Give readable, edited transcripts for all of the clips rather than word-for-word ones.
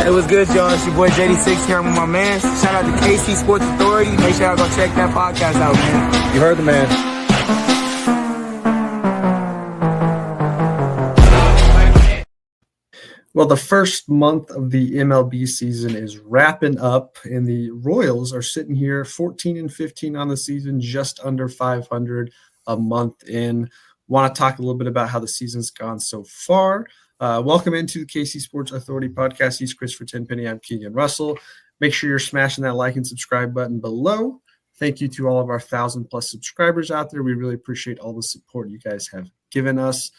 It was good, y'all. It's your boy JD6 here. I'm with my man. Shout out to KC Sports Authority. Make sure y'all go check that podcast out, man. You heard the man. Well, the first month of the MLB season is wrapping up, and the Royals are sitting here 14-15 on the season, just under 500 a month in. Want to talk a little bit about how the season's gone so far. Welcome into the KC Sports Authority podcast. He's Christopher Tenpenny. I'm Keegan Russell. Make sure you're smashing that like and subscribe button below. Thank you to all of our 1,000+ subscribers out there. We really appreciate all the support you guys have given us.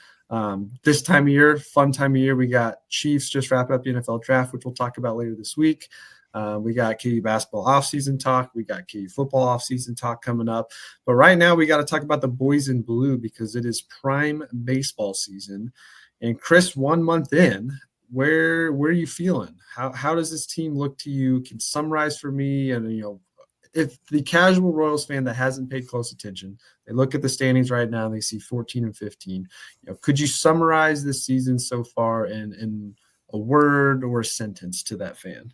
This time of year, fun time of year, we got Chiefs just wrapped up the NFL draft, which we'll talk about later this week. We got KU basketball offseason talk. We got KU football offseason talk coming up. But right now, we got to talk about the boys in blue because it is prime baseball season. And Chris, 1 month in, where are you feeling? How does this team look to you? Can summarize for me, and if the casual Royals fan that hasn't paid close attention, they look at the standings right now and they see 14-15. Could you summarize this season so far in a word or a sentence to that fan?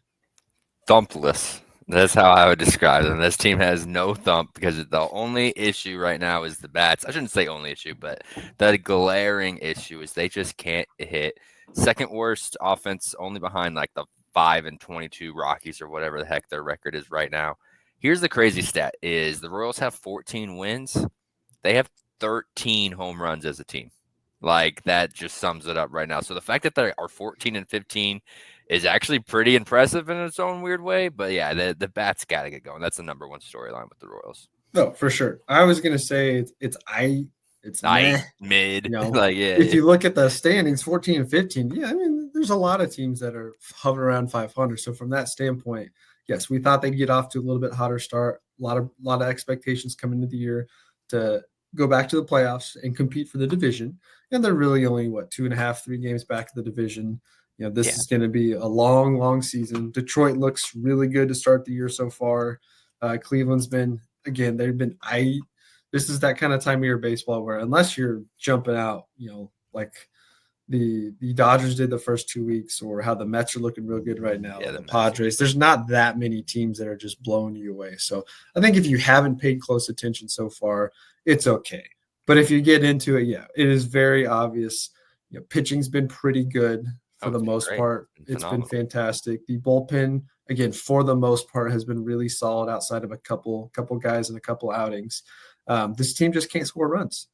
Thumpless. That's how I would describe them. This team has no thump because the only issue right now is the bats. I shouldn't say only issue, but the glaring issue is they just can't hit. Second worst offense, only behind like the 5-22 Rockies or whatever the heck their record is right now. Here's the crazy stat is the Royals have 14 wins. They have 13 home runs as a team. Like that just sums it up right now. So the fact that they are 14-15 is actually pretty impressive in its own weird way. But yeah, the bats got to get going. That's the number one storyline with the Royals. No, for sure. I was going to say it's mid. Like, yeah. If you look at the standings, 14-15, yeah, I mean, there's a lot of teams that are hovering around 500. So from that standpoint, yes, we thought they'd get off to a little bit hotter start. A lot of expectations coming into the year to go back to the playoffs and compete for the division. And they're really only 2.5, 3 games back to the division. This is going to be a long, long season. Detroit looks really good to start the year so far. Cleveland's been, again, this is that kind of time of year baseball where unless you're jumping out, like the Dodgers did the first 2 weeks, or how the Mets are looking real good right now, the Padres, there's not that many teams that are just blowing you away. So I think if you haven't paid close attention so far, it's okay. But if you get into it, it is very obvious. Pitching's been pretty good. For the most part, it's been fantastic. The bullpen, again, for the most part, has been really solid outside of a couple guys and a couple outings. This team just can't score runs.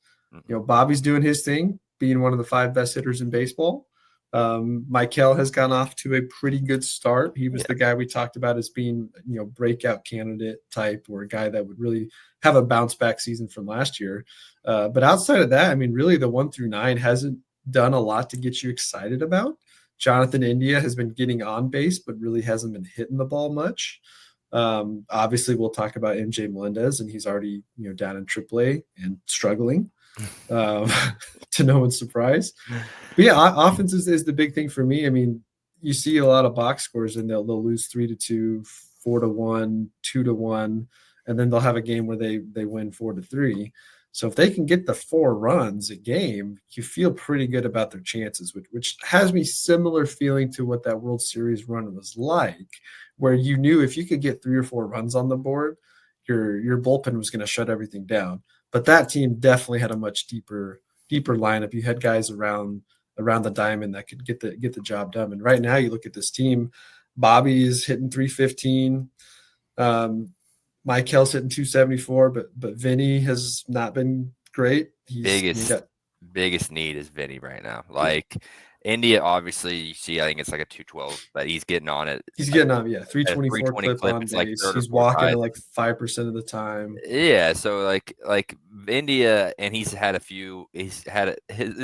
Bobby's doing his thing, being one of the 5 best hitters in baseball. Michael has gone off to a pretty good start. He was the guy we talked about as being, breakout candidate type, or a guy that would really have a bounce back season from last year. But outside of that, I mean, really the 1 through 9 hasn't done a lot to get you excited about. Jonathan India has been getting on base, but really hasn't been hitting the ball much. Obviously, we'll talk about MJ Melendez, and he's already down in AAA and struggling, to no one's surprise. But offense is the big thing for me. I mean, you see a lot of box scores, and they'll lose 3-2, 4-1, 2-1, and then they'll have a game where they win 4-3. So if they can get the 4 runs a game, you feel pretty good about their chances, which has me similar feeling to what that World Series run was like, where you knew if you could get 3 or 4 runs on the board, your bullpen was going to shut everything down. But that team definitely had a much deeper lineup. You had guys around the diamond that could get the job done. And right now, you look at this team, Bobby is hitting 315. Michael's hitting 274, but Vinny has not been great. Biggest need is Vinny right now. Like India, obviously, you see, I think it's like a 212, but he's getting on it. He's getting on, 324 clip on base. Like he's walking at like 5% of the time. Yeah, so like India, and he's had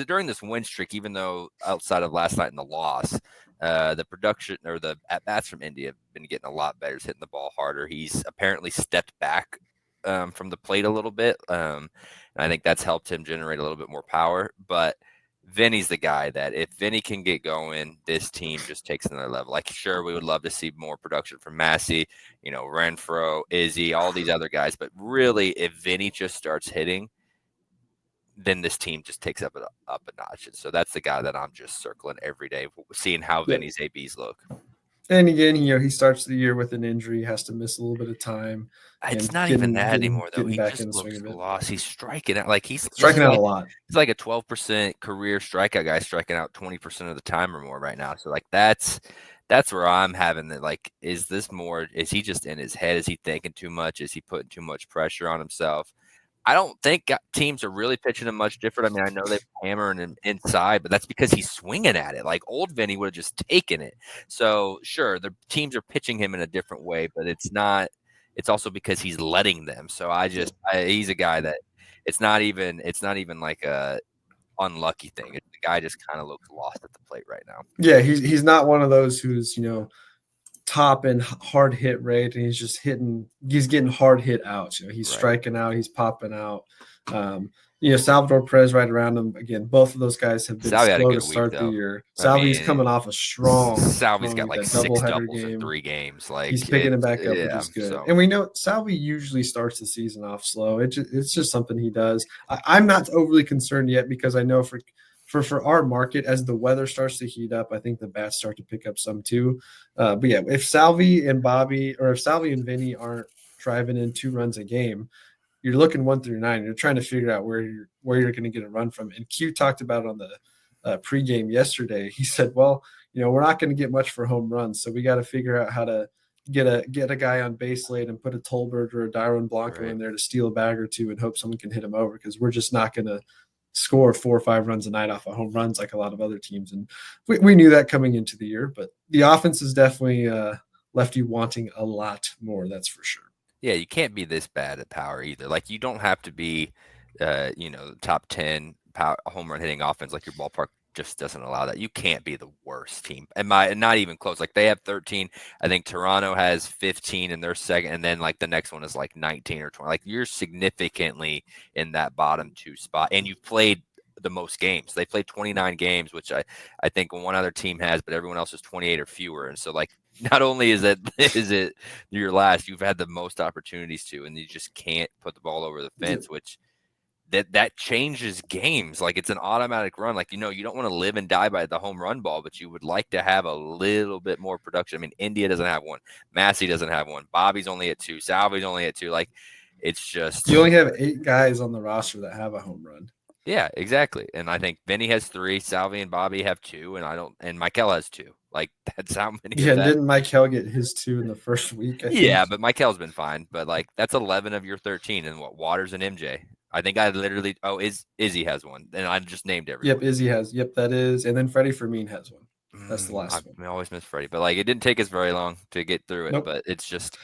during this win streak, even though outside of last night in the loss, the production or the at-bats from India have been getting a lot better. He's hitting the ball harder. He's apparently stepped back from the plate a little bit. And I think that's helped him generate a little bit more power. But Vinny's the guy that if Vinny can get going, this team just takes another level. Like, sure, we would love to see more production from Massey, Renfroe, Izzy, all these other guys. But really, if Vinny just starts hitting, then this team just takes up a notch. And so that's the guy that I'm just circling every day, seeing how Vinny's ABs look. And again, he starts the year with an injury, has to miss a little bit of time. It's And not even that anymore, though. getting He back in just the swing looks of it. lost. He's striking out like he's Striking out a lot. He's like a 12% career strikeout guy, striking out 20% of the time or more right now. So like that's where I'm having that. Like, is this more? Is he just in his head? Is he thinking too much? Is he putting too much pressure on himself? I don't think teams are really pitching him much different. I mean, I know they're hammering him inside, but that's because he's swinging at it. Like old Vinny would have just taken it. So sure, the teams are pitching him in a different way, but it's not. It's also because he's letting them. So he's a guy that it's not even like a unlucky thing. The guy just kind of looks lost at the plate right now. Yeah, he's not one of those who's top and hard hit rate, and he's getting hard hit outs. He's striking out, he's popping out. Salvador Perez right around him. Again, both of those guys have been slow to start the year. Salvi's coming off a strong. Salvi's got like 6 doubles in 3 games. Like he's picking it back up, which is good. So. And we know Salvi usually starts the season off slow. It's just something he does. I'm not overly concerned yet because I know for our market, as the weather starts to heat up, I think the bats start to pick up some too. But yeah, if Salvi and Vinny aren't driving in 2 runs a game, you're looking 1 through 9. You're trying to figure out where you're going to get a run from. And Q talked about it on the pregame yesterday. He said, "Well, we're not going to get much for home runs, so we got to figure out how to get a guy on base late and put a Tolbert or a Dyron Blanco in there to steal a bag or 2 and hope someone can hit him over because we're just not going to score 4 or 5 runs a night off of home runs like a lot of other teams." And we knew that coming into the year, but the offense has definitely left you wanting a lot more. That's for sure. Yeah, you can't be this bad at power either. Like you don't have to be, top 10 power, home run hitting offense. Like your ballpark just doesn't allow that. You can't be the worst team, and not even close. Like they have 13. I think Toronto has 15 in their second, and then like the next one is like 19 or 20. Like you're significantly in that bottom 2 spot, and you've played the most games. They played 29 games, which I think one other team has, but everyone else is 28 or fewer. And so like not only is it your last, you've had the most opportunities to, and you just can't put the ball over the fence, which that changes games. Like it's an automatic run. Like, you don't want to live and die by the home run ball, but you would like to have a little bit more production. I mean, India doesn't have one. Massey doesn't have one. Bobby's only at 2. Salvi's only at 2. Like it's just, you only have 8 guys on the roster that have a home run. Yeah, exactly. And I think Vinny has 3, Salvi and Bobby have 2, and Michael has 2. Like that's how many. Yeah, didn't Michael get his 2 in the first week? Yeah, but Michael's been fine. But like that's 11 of your 13, and Waters and MJ. I think I literally. Oh, Izzy has 1, and I just named everyone. Yep, Izzy has. Yep, that is, and then Freddie Fermin has 1. That's the last one. I always miss Freddie, but like it didn't take us very long to get through it. Nope. But it's just.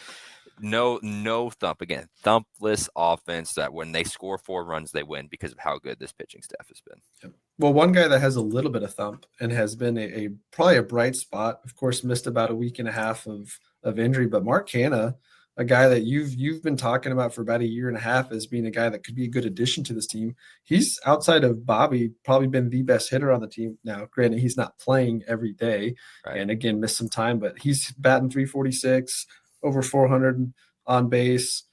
No thump again. Thumpless offense that when they score 4 runs, they win because of how good this pitching staff has been. Yep. Well, one guy that has a little bit of thump and has been probably a bright spot, of course, missed about a week and a half of injury, but Mark Canha, a guy that you've been talking about for about a year and a half as being a guy that could be a good addition to this team. He's, outside of Bobby, probably been the best hitter on the team. Now, granted, he's not playing every day, and again, missed some time, but he's batting .346, over 400 on base.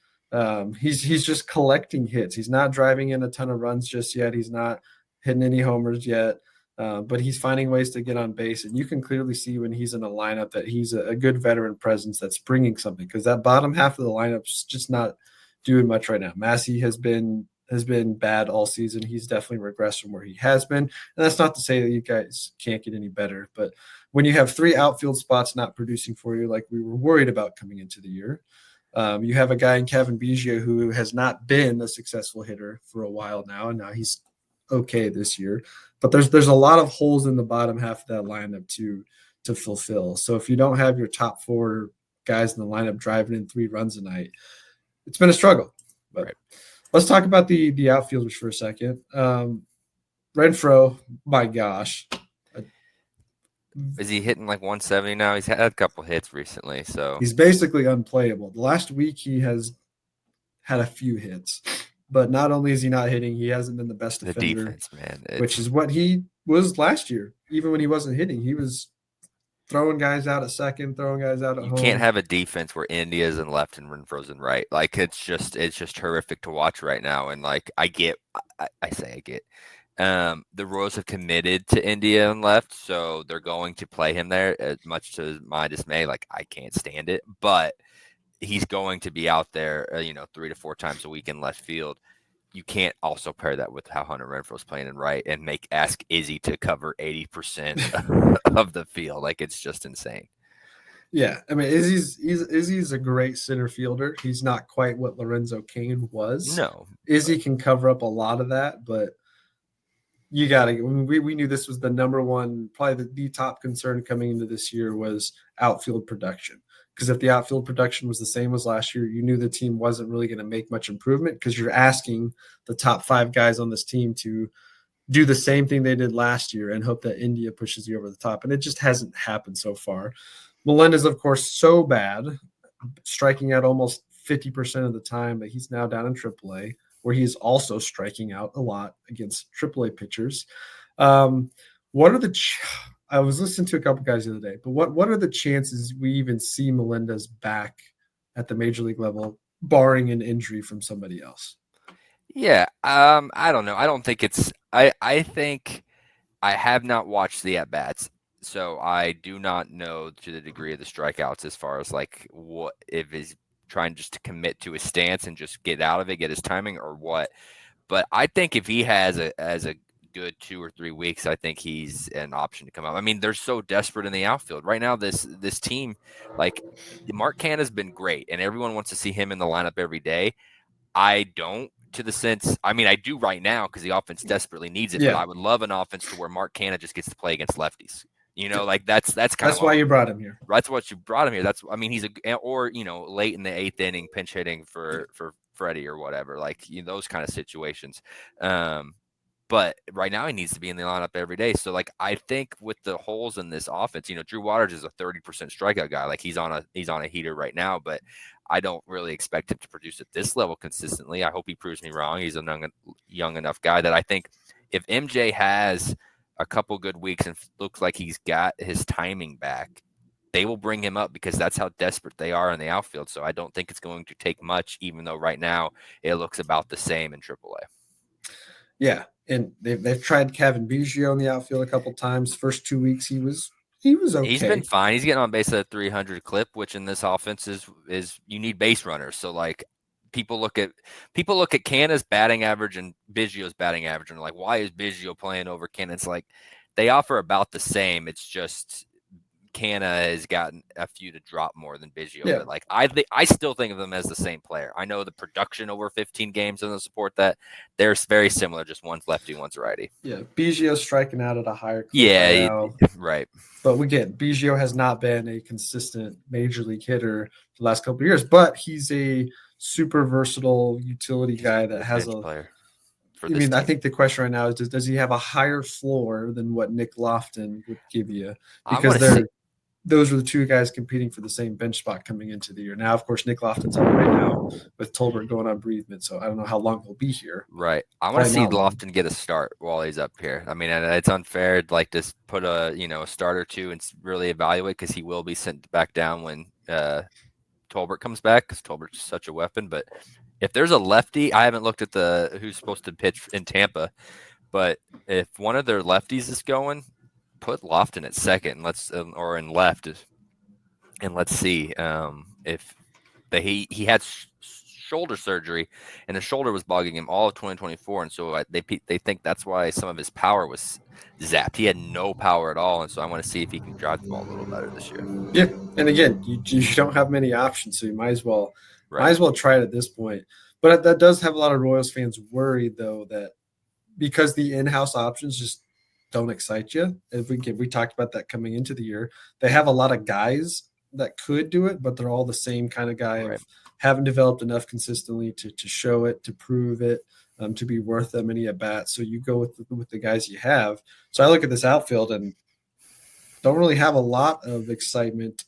He's just collecting hits. He's not driving in a ton of runs just yet. He's not hitting any homers yet, but he's finding ways to get on base. And you can clearly see when he's in a lineup that he's a good veteran presence that's bringing something, because that bottom half of the lineup's just not doing much right now. Massey has been bad all season. He's definitely regressed from where he has been. And that's not to say that you guys can't get any better, but when you have 3 outfield spots not producing for you, like we were worried about coming into the year, you have a guy in Kevin Biggio who has not been a successful hitter for a while now, and now he's okay this year. But there's a lot of holes in the bottom half of that lineup to fulfill. So if you don't have your top 4 guys in the lineup driving in 3 runs a night, it's been a struggle. But let's talk about the outfielders for a second. Renfroe, my gosh. Is he hitting like 170 now? He's had a couple hits recently, so he's basically unplayable. The last week he has had a few hits, but not only is he not hitting, he hasn't been the best defender. The defense, man, which is what he was last year. Even when he wasn't hitting, he was throwing guys out at second, throwing guys out at home. You can't have a defense where India's in left and Renfroe's in right. Like it's just horrific to watch right now. And like I get. The Royals have committed to India and left, so they're going to play him there. As much to my dismay, like I can't stand it, but he's going to be out there, 3 to 4 times a week in left field. You can't also pair that with how Hunter Renfroe's playing in right and ask Izzy to cover 80% of the field. Like it's just insane. Yeah, I mean, Izzy's a great center fielder. He's not quite what Lorenzo Cain was. No, Izzy can cover up a lot of that, but you got to. We knew this was the number one, probably the top concern coming into this year was outfield production. Because if the outfield production was the same as last year, you knew the team wasn't really going to make much improvement because you're asking the top 5 guys on this team to do the same thing they did last year and hope that India pushes you over the top. And it just hasn't happened so far. Melendez, of course, so bad, striking out almost 50% of the time, but he's now down in AAA, where he is also striking out a lot against AAA pitchers. What are the I was listening to a couple guys the other day, but what are the chances we even see Melendez back at the major league level, barring an injury from somebody else? Yeah, I don't know. I don't think it's. I think I have not watched the at bats, so I do not know to the degree of the strikeouts as far as like what if he's trying just to commit to his stance and just get out of it, get his timing or what. But I think if he has a good 2 or 3 weeks, I think he's an option to come out. I mean, they're so desperate in the outfield right now. This team, like Mark Canha's been great, and everyone wants to see him in the lineup every day. I don't. To the sense, I mean, I do right now because the offense desperately needs it. Yeah. But I would love an offense to where Mark Canha just gets to play against lefties. Like that's kind of why you brought him here. That's what you brought him here. He's late in the 8th inning pinch hitting for Freddie or whatever, like those kind of situations. But right now he needs to be in the lineup every day. So like I think with the holes in this offense, Drew Waters is a 30% strikeout guy. Like he's on a heater right now, but I don't really expect him to produce at this level consistently. I hope he proves me wrong. He's a young enough guy that I think if MJ has a couple good weeks and looks like he's got his timing back, they will bring him up because that's how desperate they are in the outfield. So I don't think it's going to take much, even though right now it looks about the same in AAA. Yeah, and they've tried Kevin Biggio in the outfield a couple times. First 2 weeks he was okay. He's been fine. He's getting on base at a 300 clip, which in this offense is you need base runners. So like people look at Canha's batting average and Biggio's batting average and they're like, why is Biggio playing over Canha? It's like they offer about the same. It's just Canha has gotten a few to drop more than Biggio. Yeah. But like I still think of them as the same player. I know the production over 15 games doesn't support that. They're very similar, just one's lefty, one's righty. Yeah, Biggio's striking out at a higher clip. Yeah, right. But again, Biggio has not been a consistent major league hitter for the last couple of years, but he's a super versatile utility guy that has a player. I think the question right now is does he have a higher floor than what Nick Lofton would give you? Because those were the 2 guys competing for the same bench spot coming into the year. Now, of course, Nick Lofton's up right now with Tolbert going on bereavement, so I don't know how long he'll be here. Right. I want to see Lofton get a start while he's up here. I mean, it's unfair to like just put a start or 2 and really evaluate because he will be sent back down when Tolbert comes back because Tolbert's such a weapon. But if there's a lefty, I haven't looked at who's supposed to pitch in Tampa, but if one of their lefties is going, put Lofton at second or in left, and let's see if he had shoulder surgery and the shoulder was bugging him all of 2024, and so they think that's why some of his power was zapped. He had no power at all, and so I want to see if he can drive the ball a little better this year. Yeah, and again, you don't have many options, so you might as well try it at this point. But that does have a lot of Royals fans worried though that because the in-house options just don't excite you. We talked about that coming into the year. They have a lot of guys that could do it, but they're all the same kind of guy of haven't developed enough consistently to show it, to prove it, to be worth that many at bats. So you go with the guys you have. So I look at this outfield and don't really have a lot of excitement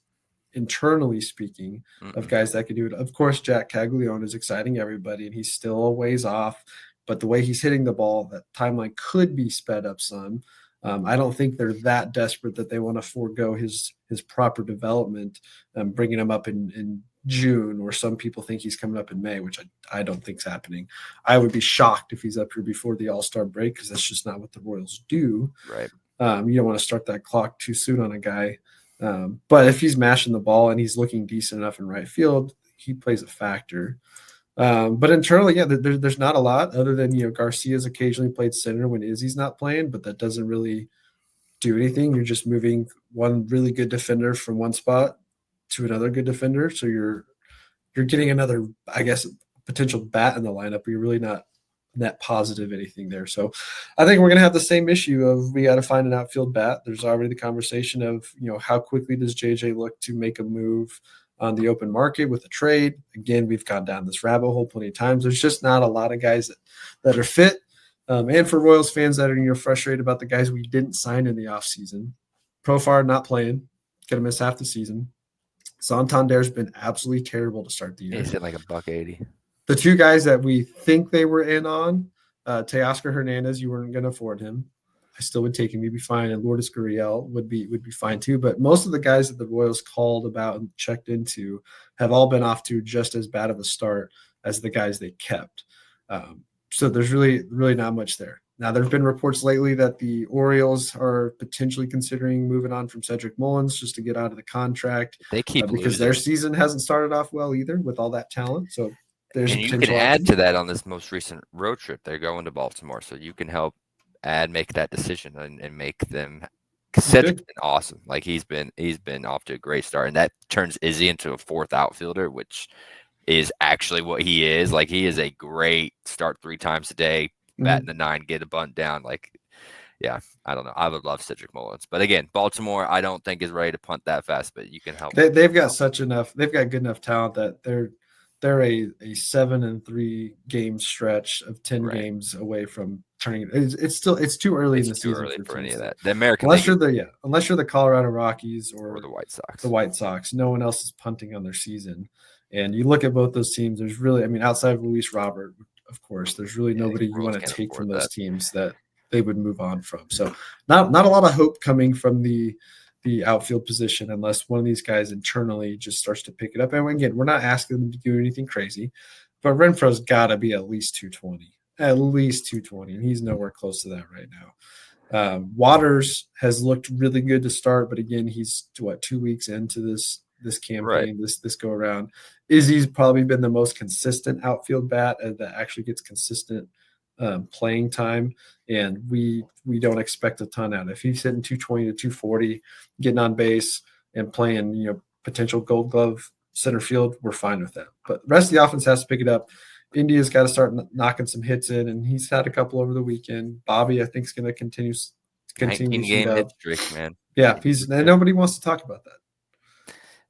internally speaking of guys that could do it. Of course, Jack Caglione is exciting everybody, and he's still a ways off. But the way he's hitting the ball, that timeline could be sped up some. I don't think they're that desperate that they want to forego his proper development, bringing him up in June, or some people think he's coming up in May, which I don't think is happening. I would be shocked if he's up here before the All-Star break, because that's just not what the Royals do. Right. You don't want to start that clock too soon on a guy. But if he's mashing the ball and he's looking decent enough in right field, he plays a factor. But internally, yeah, there's not a lot other than, Garcia's occasionally played center when Izzy's not playing, but that doesn't really do anything. You're just moving one really good defender from one spot to another good defender. So you're getting another, I guess, potential bat in the lineup, but you're really not net positive anything there. So I think we're going to have the same issue of we got to find an outfield bat. There's already the conversation of, how quickly does JJ look to make a move on the open market with a trade. Again, we've gone down this rabbit hole plenty of times. There's just not a lot of guys that are fit. And for Royals fans that are frustrated about the guys we didn't sign in the offseason, Profar not playing, going to miss half the season. Santander's been absolutely terrible to start the year. He's at like $180. The two guys that we think they were in on, Teoscar Hernandez, you weren't going to afford him. I still would take him. He'd be fine. And Lourdes Gurriel would be fine too. But most of the guys that the Royals called about and checked into have all been off to just as bad of a start as the guys they kept. So there's really not much there. Now, there have been reports lately that the Orioles are potentially considering moving on from Cedric Mullins just to get out of the contract. They keep because losing. their season hasn't started off well either with all that talent. So there's and you can add to that on this most recent road trip. They're going to Baltimore, so you can help make that decision and make them. Cedric's been awesome. Like he's been off to a great start, and that turns Izzy into a fourth outfielder, which is actually what he is. Like he is a great start 3 times a day, batting the 9, get a bunt down. Like, yeah, I don't know. I would love Cedric Mullins, but again, Baltimore, I don't think is ready to punt that fast. But you can help. They've got They've got good enough talent that they're a 7-3 game stretch of 10 games away from turning. It's too early in the season. Too early for any of that. The American unless you're the Colorado Rockies or the White Sox. The White Sox, no one else is punting on their season. And you look at both those teams. There's really, outside of Luis Robert, of course, there's really nobody you want to take from those teams that they would move on from. So not a lot of hope coming from the outfield position unless one of these guys internally just starts to pick it up. And again, we're not asking them to do anything crazy, but Renfro's got to be at least 220, and he's nowhere close to that right now. Waters has looked really good to start, but again, he's 2 weeks into this campaign, this go around. Izzy's probably been the most consistent outfield bat that actually gets consistent playing time, and we don't expect a ton out. If he's hitting 220 to 240, getting on base and playing potential Gold Glove center field, we're fine with that. But the rest of the offense has to pick it up. India's got to start knocking some hits in, and he's had a couple over the weekend. Bobby, I think, is going to continue 19-game hit streak, man. Yeah, and nobody wants to talk about that.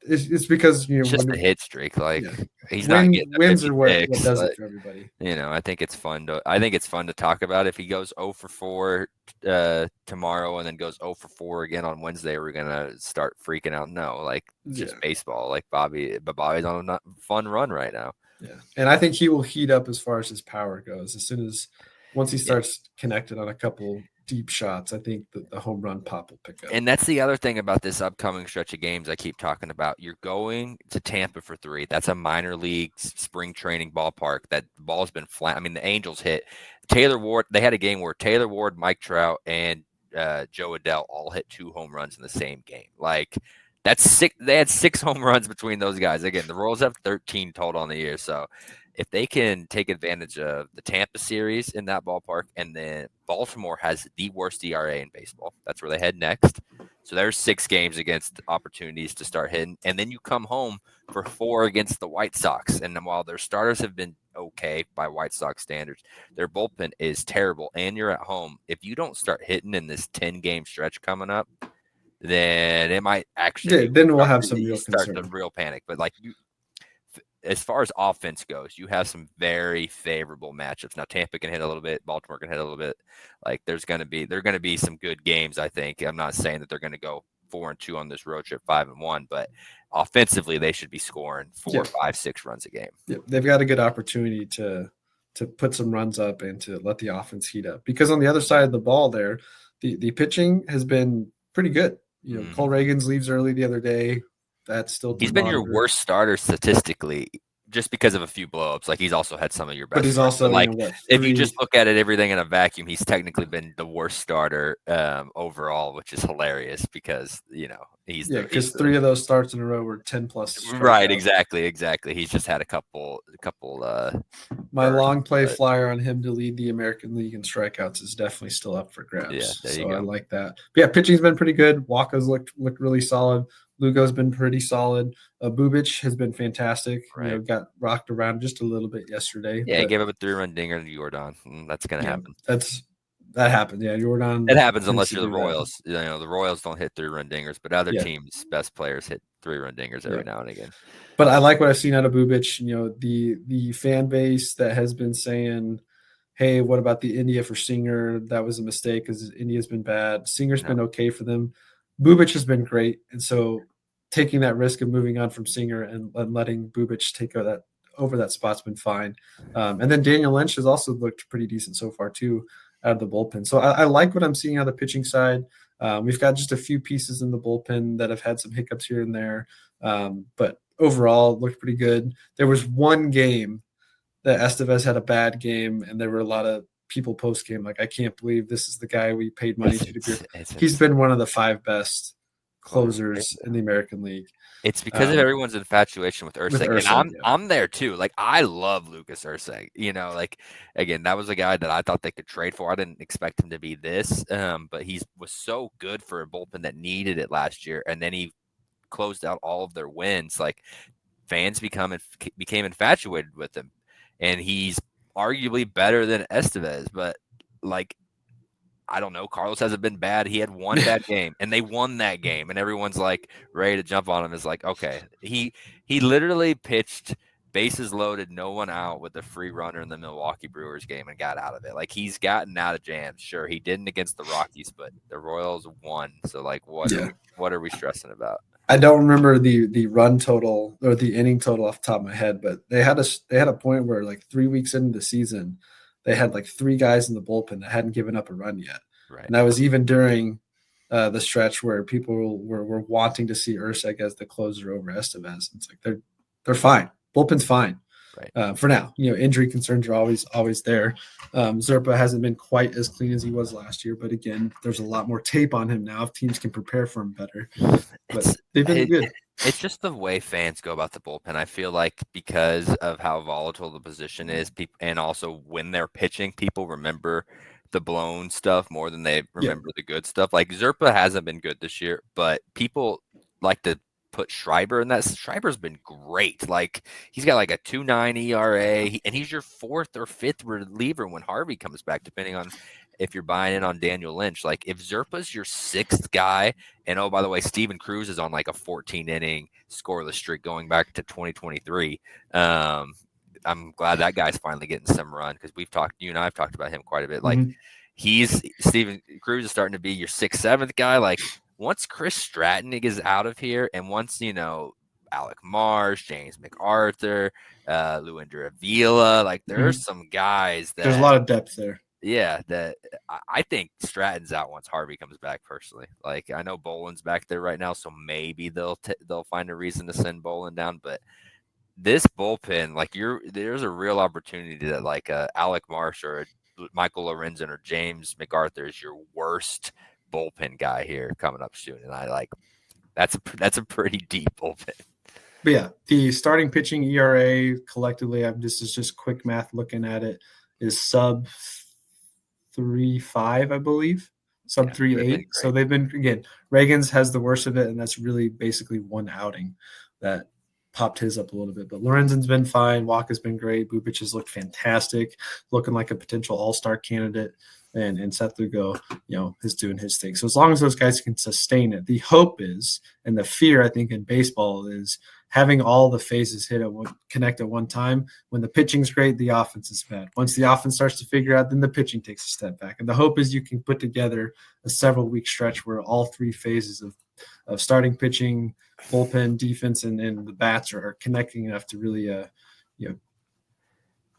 It's because it's just a hit streak. Like he's not getting wins are what does it for everybody. I think it's fun to talk about. If he goes 0 for 4 tomorrow and then goes 0 for 4 again on Wednesday, we're gonna start freaking out. No, like just baseball. Like Bobby's on a fun run right now. Yeah, and I think he will heat up as far as his power goes. Once he starts connected on a couple deep shots, I think the home run pop will pick up. And that's the other thing about this upcoming stretch of games I keep talking about. You're going to Tampa for 3. That's a minor league spring training ballpark. That ball's been flat. The Angels hit Taylor Ward. They had a game where Taylor Ward, Mike Trout, and Joe Adell all hit 2 home runs in the same game. Like that's 6. They had 6 home runs between those guys. Again, the Royals have 13 total on the year. So if they can take advantage of the Tampa series in that ballpark, and then Baltimore has the worst ERA in baseball. That's where they head next. So there's 6 games against opportunities to start hitting. And then you come home for 4 against the White Sox. And while their starters have been okay by White Sox standards, their bullpen is terrible. And you're at home. If you don't start hitting in this 10-game stretch coming up, then it might actually then we'll have some real start concern. the real panic. But as far as offense goes, you have some very favorable matchups. Now Tampa can hit a little bit, Baltimore can hit a little bit. Like they're going to be some good games, I think. I'm not saying that they're going to go 4-2 on this road trip, 5-1, but offensively they should be scoring 4, 5, 6 runs a game. Yeah, they've got a good opportunity to put some runs up and to let the offense heat up. Because on the other side of the ball there, the pitching has been pretty good. Cole Reagans leaves early the other day. that's still to He's been your monitor. worst starter statistically, just because of a few blowups. Like, he's also had some of your best. But he's starts. also, But, like, you know, what, if you three- just look at it, everything in a vacuum, he's technically been the worst starter overall, which is hilarious because, you know, he's because 3 of those starts in a row were 10 plus. right. Strikeouts. Exactly. He's just had a couple. My burns, long play but- flyer on him to lead the American League in strikeouts is definitely still up for grabs. Yeah, there you so go. I like that. But yeah, pitching's been pretty good. Waka's looked really solid. Lugo's been pretty solid. Bubic has been fantastic. Right. You know, got rocked around just a little bit yesterday. Yeah, he but, gave up a 3-run dinger to Jordan. That's gonna yeah, happen. that happens. Yeah, Jordan. It happens tends unless to you're the do that. Royals. You know, the Royals don't hit 3-run dingers, but other Yeah. teams' best players hit 3-run dingers every now and again. But I like what I've seen out of Bubic. You know, the fan base that has been saying, hey, what about the India for Singer? That was a mistake because India's been bad. Singer's been okay for them. Bubic has been great. And so taking that risk of moving on from Singer and letting Bubic take over that spot's been fine. And then Daniel Lynch has also looked pretty decent so far too out of the bullpen. So I like what I'm seeing on the pitching side. We've got just a few pieces in the bullpen that have had some hiccups here and there. But overall, looked pretty good. There was one game that Estevez had a bad game, and there were a lot of people post game like, I can't believe this is the guy we paid money to be. He's been one of the 5 best closers in the American League. It's because of everyone's infatuation with Urseg. And I'm there too. Like, I love Lucas Urseg. You know, like, again, that was a guy that I thought they could trade for. I didn't expect him to be this, but he was so good for a bullpen that needed it last year, and then he closed out all of their wins. Like, fans became infatuated with him, and he's arguably better than Estevez. But, like, I don't know. Carlos hasn't been bad. He had one bad game, and they won that game, and everyone's like ready to jump on him. It's like, okay, he literally pitched bases loaded, no one out with a free runner in the Milwaukee Brewers game and got out of it. Like, he's gotten out of jams. Sure, he didn't against the Rockies, but the Royals won. So, like, what are we stressing about? I don't remember the run total or the inning total off the top of my head, but they had a point where, like, 3 weeks into the season, they had like 3 guys in the bullpen that hadn't given up a run yet. Right. And that was even during the stretch where people were wanting to see Urseg as the closer over Estevez. It's like they're fine. Bullpen's fine. Right. For now. You know, injury concerns are always there. Zerpa hasn't been quite as clean as he was last year, but again, there's a lot more tape on him now if teams can prepare for him better. But they've been good. It's just the way fans go about the bullpen. I feel like because of how volatile the position is, and also when they're pitching, people remember the blown stuff more than they remember the good stuff. Like, Zerpa hasn't been good this year, but people like to put Schreiber in that. Schreiber's been great. Like, he's got like a 2.9 ERA, and he's your 4th or 5th reliever when Harvey comes back, depending on if you're buying in on Daniel Lynch. Like, if Zerpa's your 6th guy, and oh, by the way, Steven Cruz is on like a 14-inning scoreless streak going back to 2023. I'm glad that guy's finally getting some run, because you and I have talked about him quite a bit. Like, Steven Cruz is starting to be your 6th, 7th guy. Like, once Chris Stratton is out of here, and once, you know, Alec Marsh, James McArthur, Luinder Avila, like, there's some guys that there's a lot of depth there. Yeah, that I think Stratton's out once Harvey comes back. Personally, like, I know Boland's back there right now, so maybe they'll find a reason to send Boland down. But this bullpen, like, there's a real opportunity that, like, Alec Marsh or Michael Lorenzen or James McArthur is your worst bullpen guy here coming up soon, and I like that's a pretty deep bullpen. But yeah, the starting pitching ERA collectively, this is just quick math looking at it, is sub 3.5, I believe, sub 3.8. So they've been, again, Reagan's has the worst of it, and that's really basically one outing that popped his up a little bit. But Lorenzen's been fine. Waka's been great. Bubic has looked fantastic, looking like a potential all-star candidate. And Seth Lugo, you know, is doing his thing. So as long as those guys can sustain it, the hope is, and the fear, I think, in baseball is having all the phases connect at one time. When the pitching's great, the offense is bad. Once the offense starts to figure out, then the pitching takes a step back. And the hope is you can put together a several-week stretch where all 3 phases of starting pitching, bullpen, defense, and the bats are connecting enough to really,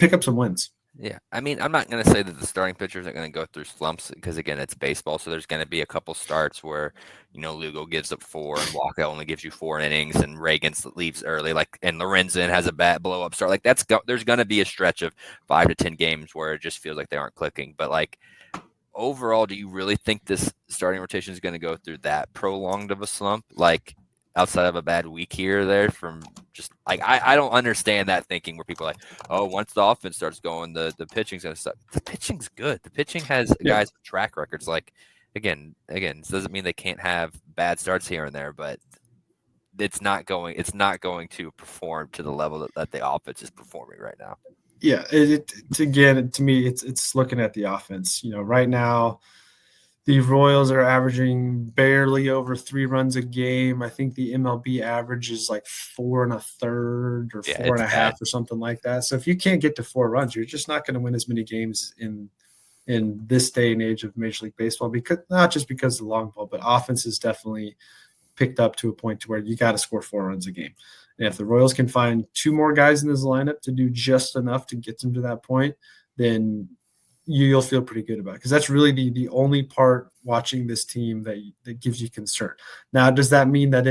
pick up some wins. Yeah, I mean, I'm not going to say that the starting pitchers are going to go through slumps because, again, it's baseball. So there's going to be a couple starts where, Lugo gives up 4 and Wacha only gives you 4 innings and Reagan leaves early, and Lorenzen has a bad blow up start. Like there's going to be a stretch of 5 to 10 games where it just feels like they aren't clicking. But like overall, do you really think this starting rotation is going to go through that prolonged of a slump? Like outside of a bad week here or there from just like I don't understand that thinking where people are like, oh, once the offense starts going, the pitching's gonna suck. The pitching's good. The pitching has guys with track records. Like again, this doesn't mean they can't have bad starts here and there, but it's not going to perform to the level that the offense is performing right now. Yeah, again, to me, it's looking at the offense. Right now, the Royals are averaging barely over 3 runs a game. I think the MLB average is like 4 1/3 or 4 1/2 or something like that. So if you can't get to 4 runs, you're just not going to win as many games in this day and age of Major League Baseball, because not just because of the long ball, but offense is definitely picked up to a point to where you got to score 4 runs a game. And if the Royals can find 2 more guys in this lineup to do just enough to get them to that point, then you'll feel pretty good about it, because that's really the only part watching this team that gives you concern. Now, does that mean that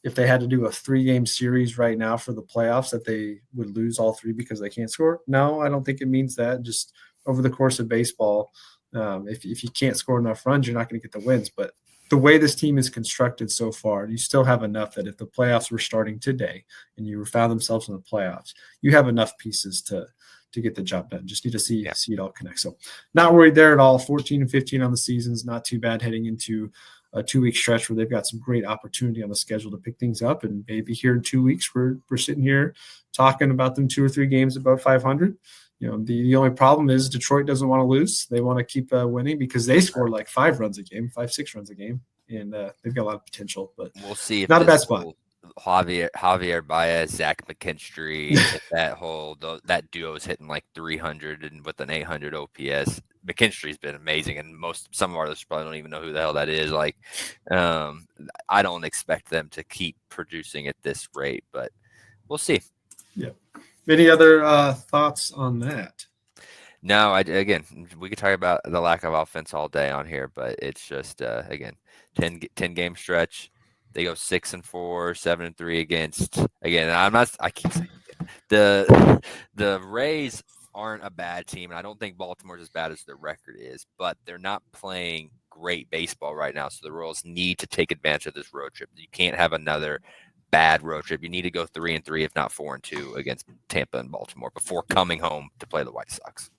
if they had to do a 3-game series right now for the playoffs that they would lose all 3 because they can't score? No, I don't think it means that. Just over the course of baseball, if you can't score enough runs, you're not going to get the wins. But the way this team is constructed so far, you still have enough that if the playoffs were starting today and you found themselves in the playoffs, you have enough pieces to get the job done. Just need to see it all connect. So not worried there at all. 14-15 on the season is not too bad heading into a 2-week stretch where they've got some great opportunity on the schedule to pick things up. And maybe here in 2 weeks, we're sitting here talking about them 2 or 3 games above 500. The only problem is Detroit doesn't want to lose. They want to keep winning because they score like 5 runs a game, 5-6 runs a game. And they've got a lot of potential, but we'll see. If not a bad spot. Javier Baez, Zach McKinstry, that duo is hitting like 300 and with an 800 OPS. McKinstry's been amazing, and some of our listeners probably don't even know who the hell that is. Like, I don't expect them to keep producing at this rate, but we'll see. Yeah. Any other thoughts on that? No, again, we could talk about the lack of offense all day on here, but it's just again, 10 game stretch. They go 6-4, 7-3 against. Again, I keep saying the Rays aren't a bad team, and I don't think Baltimore's as bad as their record is, but they're not playing great baseball right now. So the Royals need to take advantage of this road trip. You can't have another bad road trip. You need to go 3-3, if not 4-2, against Tampa and Baltimore before coming home to play the White Sox.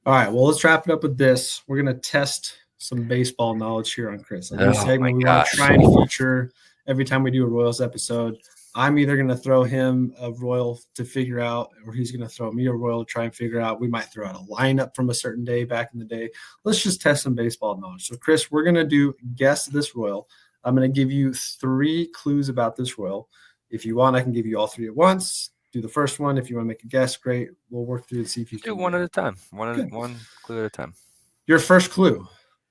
All right. Well, let's wrap it up with this. We're gonna test some baseball knowledge here on Chris. A new segment we want to try and feature every time we do a Royals episode. I'm either going to throw him a Royal to figure out, or he's going to throw me a Royal to try and figure out. We might throw out a lineup from a certain day back in the day. Let's just test some baseball knowledge. So, Chris, we're going to do Guess This Royal. I'm going to give you 3 clues about this Royal. If you want, I can give you all 3 at once. Do the first one. If you want to make a guess, great. We'll work through and see if you can do one at a time. One clue at a time. Your first clue.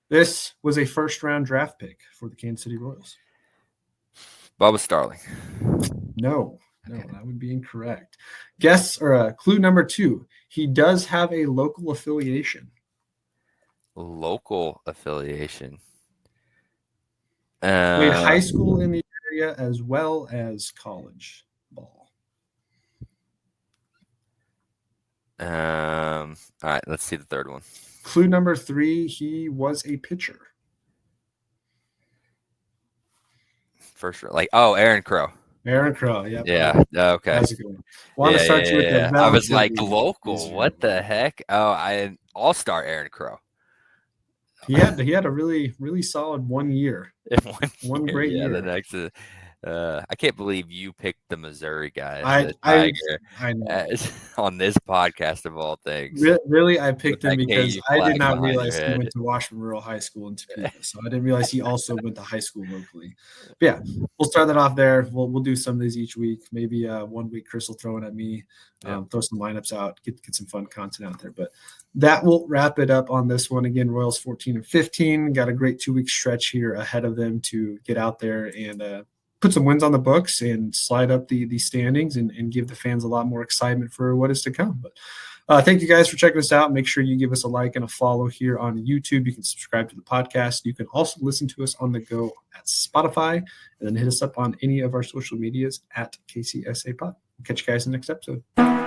This was a first-round draft pick for the Kansas City Royals. Bubba Starling. No, that would be incorrect. Clue number 2. He does have a local affiliation. Local affiliation. Played high school in the area as well as college ball. All right, let's see the third one. Clue number 3, he was a pitcher. First, Aaron Crow. Aaron Crow, yep. Yeah, okay. That's a good one. Want to start you with the I was like, local, what the heck? Oh, all-star Aaron Crow. He had a really, really solid 1 year. One great year. The next I can't believe you picked the Missouri guy. I know. On this podcast of all things. Really, I picked him because I did not realize he went to Washburn Rural High School in Topeka. So I didn't realize he also went to high school locally. But yeah, we'll start that off there. We'll do some of these each week. Maybe 1 week Chris will throw it at me, throw some lineups out, get some fun content out there. But that will wrap it up on this one. Again, Royals 14-15. Got a great 2-week stretch here ahead of them to get out there and put some wins on the books and slide up the standings and give the fans a lot more excitement for what is to come. But Thank you guys for checking us out. Make sure you give us a like and a follow here on YouTube. You can subscribe to the podcast. You can also listen to us on the go at Spotify, and then hit us up on any of our social medias at KCSA Pod. Catch you guys in the next episode.